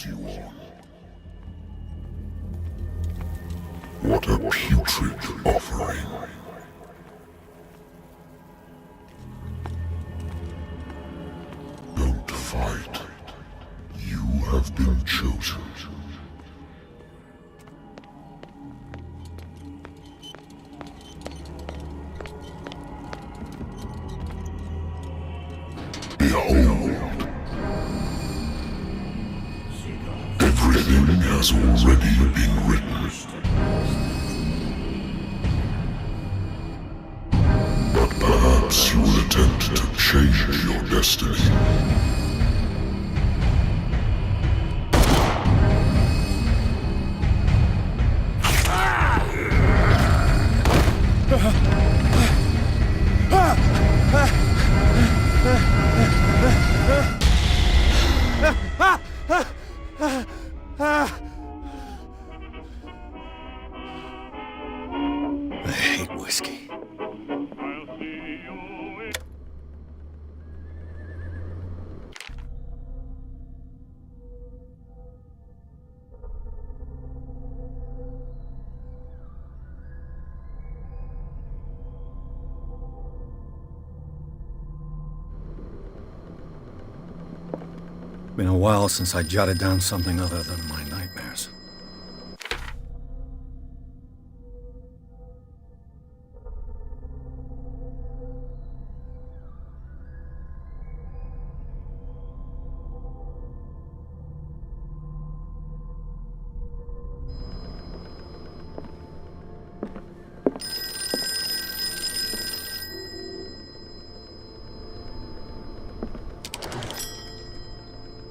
draws you on. What a putrid offering. Don't fight. You have been chosen. Behold. Everything has already been written. But perhaps you will attempt to change your destiny. I hate whiskey. Been a while since I jotted down something other than my nightmares.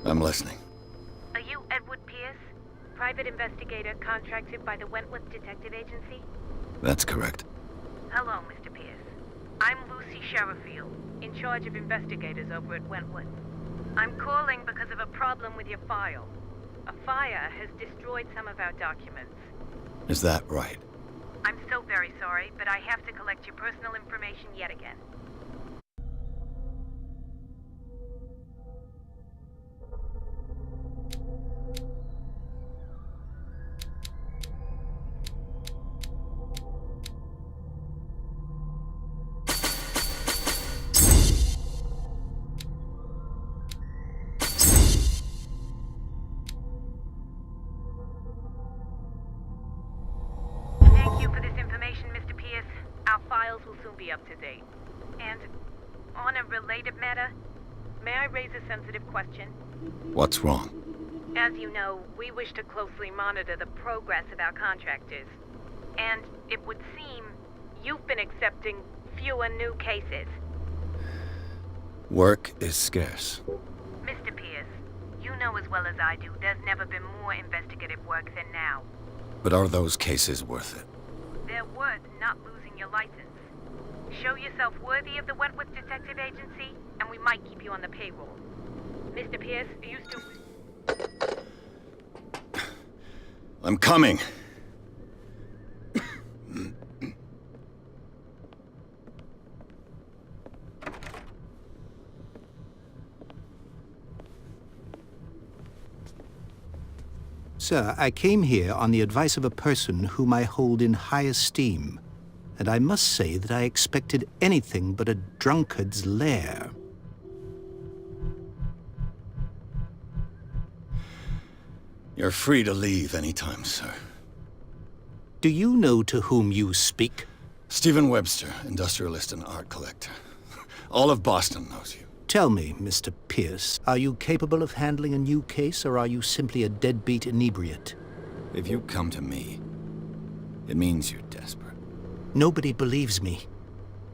I'm listening. Are you Edward Pierce, private investigator contracted by the Wentworth Detective Agency? That's correct. Hello, Mr. Pierce. I'm Lucy Sherifield, in charge of investigators over at Wentworth. I'm calling because of a problem with your file. A fire has destroyed some of our documents. Is that right? I'm so very sorry, but I have to collect your personal information yet again. Thank you for this information, Mr. Pierce. Our files will soon be up to date. And on a related matter, may I raise a sensitive question? What's wrong? As you know, we wish to closely monitor the progress of our contractors. And it would seem you've been accepting fewer new cases. Work is scarce. Mr. Pierce, you know as well as I do there's never been more investigative work than now. But are those cases worth it? They're worth not losing your license. Show yourself worthy of the Wentworth Detective Agency, and we might keep you on the payroll. Mr. Pierce, are you still... I'm coming. Sir, I came here on the advice of a person whom I hold in high esteem, and I must say that I expected anything but a drunkard's lair. You're free to leave anytime, sir. Do you know to whom you speak? Stephen Webster, industrialist and art collector. All of Boston knows you. Tell me, Mr. Pierce, are you capable of handling a new case, or are you simply a deadbeat inebriate? If you come to me, it means you're desperate. Nobody believes me.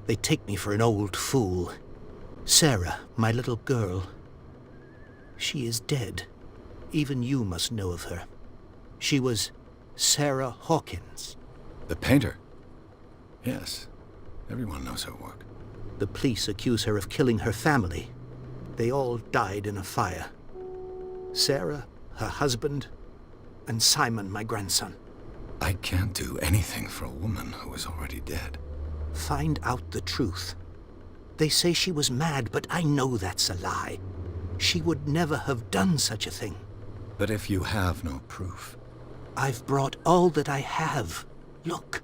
They take me for an old fool. Sarah, my little girl, she is dead. Even you must know of her. She was Sarah Hawkins. The painter? Yes. Everyone knows her work. The police accuse her of killing her family. They all died in a fire. Sarah, her husband, and Simon, my grandson. I can't do anything for a woman who is already dead. Find out the truth. They say she was mad, but I know that's a lie. She would never have done such a thing. But if you have no proof... I've brought all that I have. Look.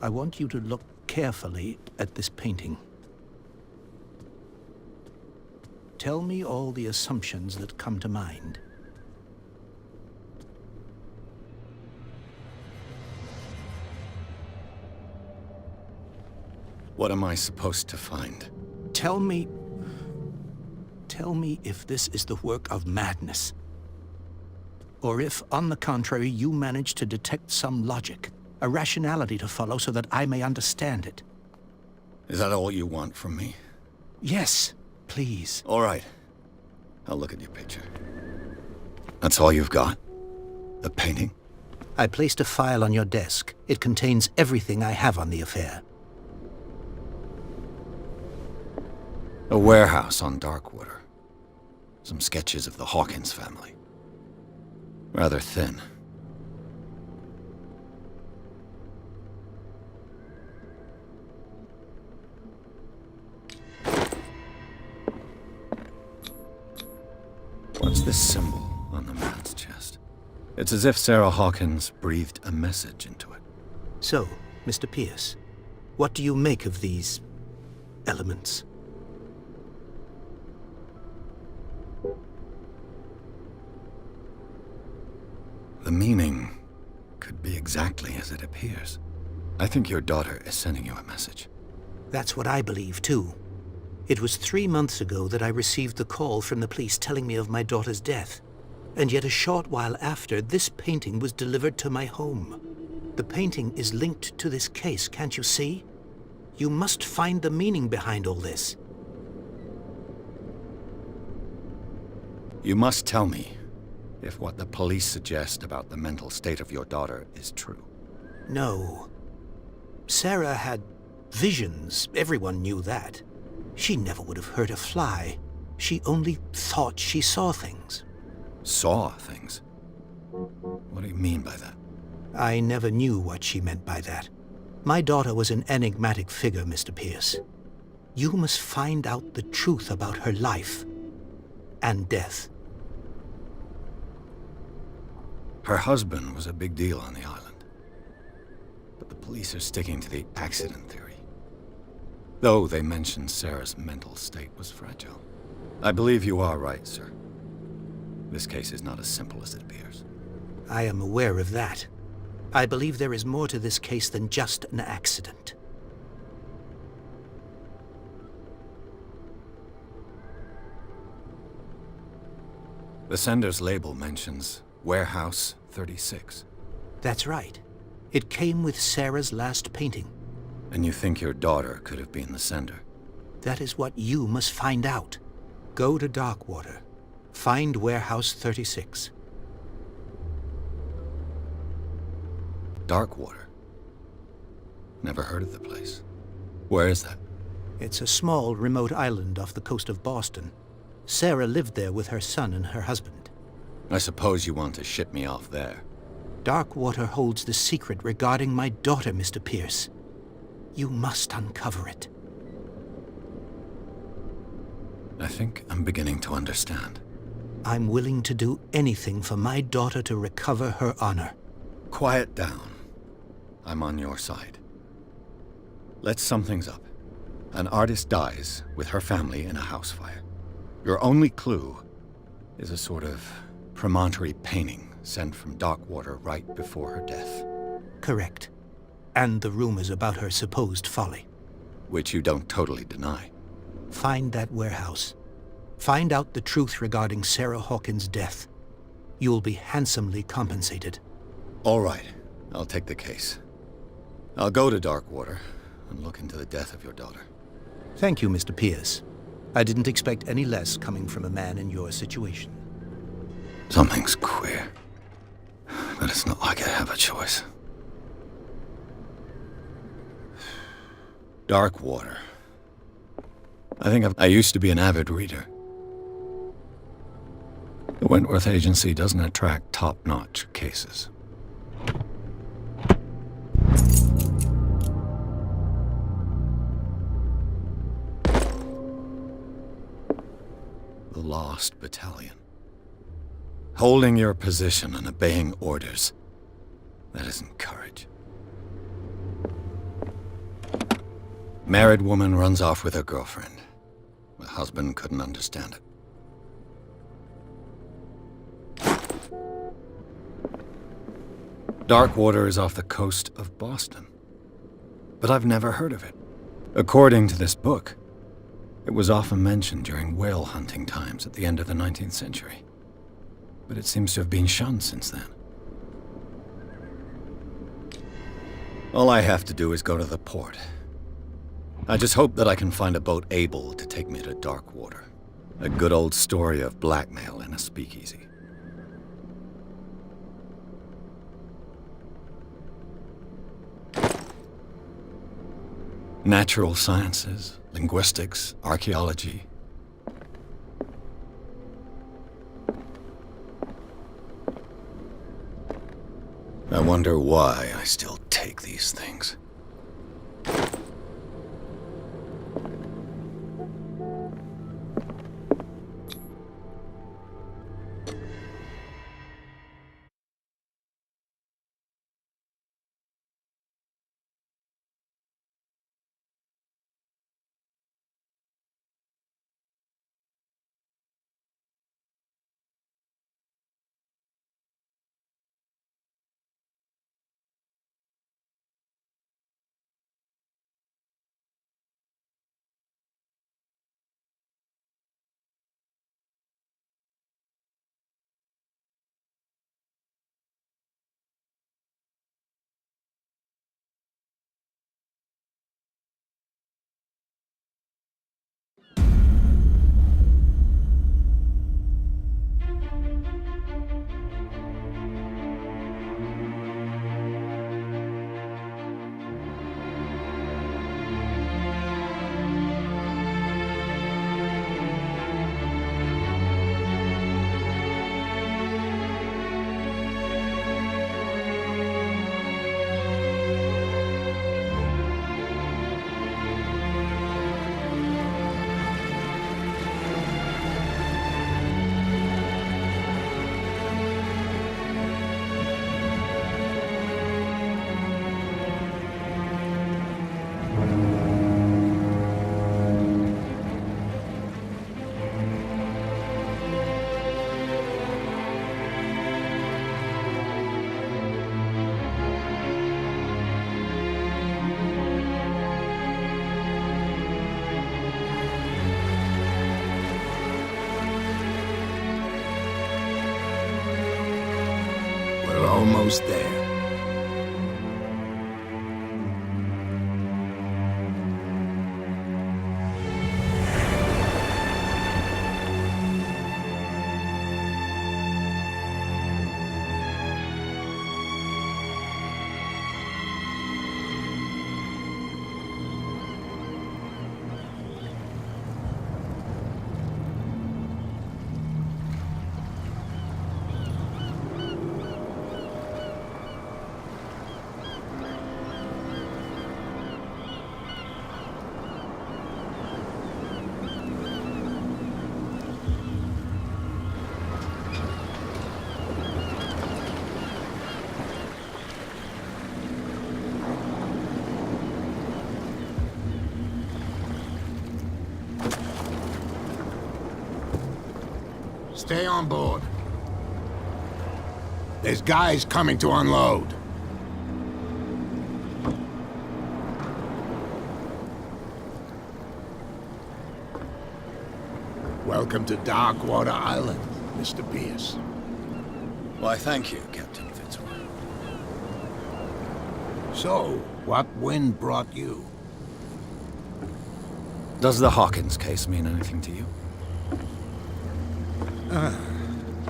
I want you to look carefully at this painting. Tell me all the assumptions that come to mind. What am I supposed to find? Tell me if this is the work of madness. Or if, on the contrary, you manage to detect some logic, a rationality to follow so that I may understand it. Is that all you want from me? Yes, please. All right. I'll look at your picture. That's all you've got? The painting? I placed a file on your desk. It contains everything I have on the affair. A warehouse on Darkwater. Some sketches of the Hawkins family. Rather thin. What's this symbol on the man's chest? It's as if Sarah Hawkins breathed a message into it. So, Mr. Pierce, what do you make of these elements? The meaning could be exactly as it appears. I think your daughter is sending you a message. That's what I believe, too. It was 3 months ago that I received the call from the police telling me of my daughter's death. And yet a short while after, this painting was delivered to my home. The painting is linked to this case, can't you see? You must find the meaning behind all this. You must tell me if what the police suggest about the mental state of your daughter is true. No. Sarah had visions. Everyone knew that. She never would have hurt a fly. She only thought she saw things. Saw things? What do you mean by that? I never knew what she meant by that. My daughter was an enigmatic figure, Mr. Pierce. You must find out the truth about her life and death. Her husband was a big deal on the island. But the police are sticking to the accident theory. Though they mentioned Sarah's mental state was fragile. I believe you are right, sir. This case is not as simple as it appears. I am aware of that. I believe there is more to this case than just an accident. The sender's label mentions Warehouse 36. That's right. It came with Sarah's last painting. And you think your daughter could have been the sender? That is what you must find out. Go to Darkwater. Find Warehouse 36. Darkwater? Never heard of the place. Where is that? It's a small, remote island off the coast of Boston. Sarah lived there with her son and her husband. I suppose you want to ship me off there. Darkwater holds the secret regarding my daughter, Mr. Pierce. You must uncover it. I think I'm beginning to understand. I'm willing to do anything for my daughter to recover her honor. Quiet down. I'm on your side. Let's sum things up. An artist dies with her family in a house fire. Your only clue is a sort of promontory painting sent from Darkwater right before her death. Correct. And the rumors about her supposed folly. Which you don't totally deny. Find that warehouse. Find out the truth regarding Sarah Hawkins' death. You'll be handsomely compensated. All right. I'll take the case. I'll go to Darkwater and look into the death of your daughter. Thank you, Mr. Pierce. I didn't expect any less coming from a man in your situation. Something's queer. But it's not like I have a choice. Darkwater. I used to be an avid reader. The Wentworth Agency doesn't attract top-notch cases. The Lost Battalion. Holding your position and obeying orders. That isn't courage. Married woman runs off with her girlfriend. The husband couldn't understand it. Darkwater is off the coast of Boston. But I've never heard of it. According to this book, it was often mentioned during whale hunting times at the end of the 19th century. But it seems to have been shunned since then. All I have to do is go to the port. I just hope that I can find a boat able to take me to Darkwater. A good old story of blackmail in a speakeasy. Natural sciences, linguistics, archaeology. I wonder why I still take these things. Almost there. Stay on board. There's guys coming to unload. Welcome to Darkwater Island, Mr. Pierce. Why, thank you, Captain Fitzroy. So, what wind brought you? Does the Hawkins case mean anything to you?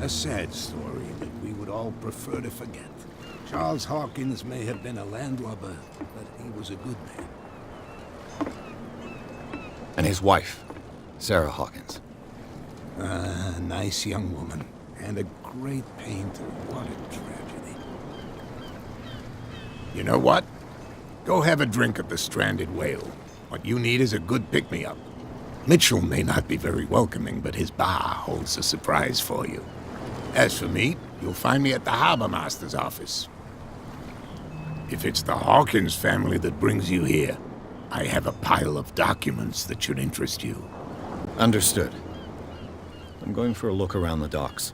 A sad story that we would all prefer to forget. Charles Hawkins may have been a landlubber, but he was a good man. And his wife, Sarah Hawkins. A nice young woman, and a great painter. What a tragedy. You know what? Go have a drink at the Stranded Whale. What you need is a good pick-me-up. Mitchell may not be very welcoming, but his bar holds a surprise for you. As for me, you'll find me at the Harbor Master's office. If it's the Hawkins family that brings you here, I have a pile of documents that should interest you. Understood. I'm going for a look around the docks.